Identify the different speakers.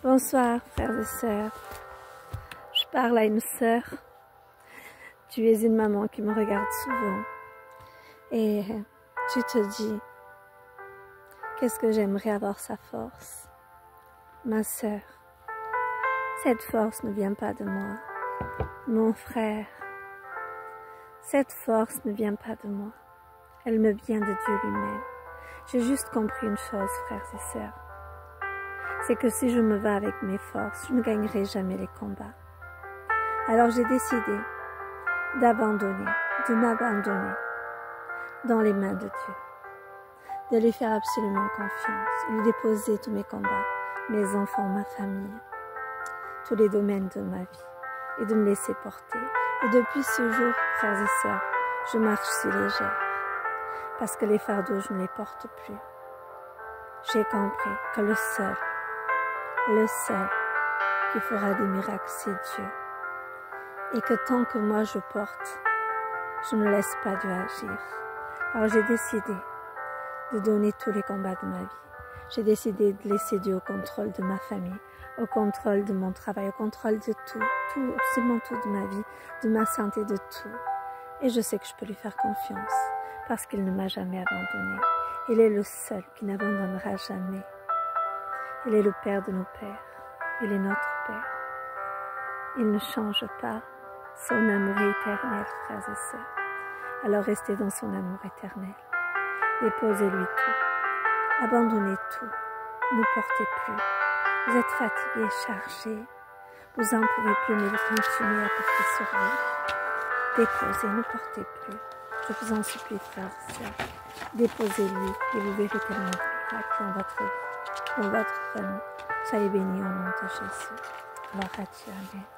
Speaker 1: Bonsoir frères et sœurs, je parle à une sœur, tu es une maman qui me regarde souvent et tu te dis, qu'est-ce que j'aimerais avoir sa force. Ma sœur, cette force ne vient pas de moi. Mon frère, cette force ne vient pas de moi, elle me vient de Dieu lui-même. J'ai juste compris une chose, frères et sœurs, c'est que si je me bats avec mes forces, je ne gagnerai jamais les combats. Alors j'ai décidé d'abandonner, de m'abandonner dans les mains de Dieu, de lui faire absolument confiance, lui déposer tous mes combats, mes enfants, ma famille, tous les domaines de ma vie, et de me laisser porter. Et depuis ce jour, frères et sœurs, je marche si légère, parce que les fardeaux, je ne les porte plus. J'ai compris que le seul qui fera des miracles, c'est Dieu. Et que tant que moi je porte, je ne laisse pas Dieu agir. Alors j'ai décidé de donner tous les combats de ma vie. J'ai décidé de laisser Dieu au contrôle de ma famille, au contrôle de mon travail, au contrôle de tout, absolument tout de ma vie, de ma santé, de tout. Et je sais que je peux lui faire confiance, parce qu'il ne m'a jamais abandonné. Il est le seul qui n'abandonnera jamais. Il est le Père de nos pères. Il est notre Père. Il ne change pas. Son amour est éternel, frères et sœurs. Alors restez dans son amour éternel. Déposez-lui tout. Abandonnez tout. Ne portez plus. Vous êtes fatigué, chargé. Vous n'en pouvez plus, mais vous continuez à porter sur vous. Déposez, ne portez plus. Je vous en supplie, frères et sœurs. Déposez-lui et vous verrez tellement de miracles dans votre vie, dans votre famille. Soyez bénis au nom de Jésus. Gloire à Dieu. Amen.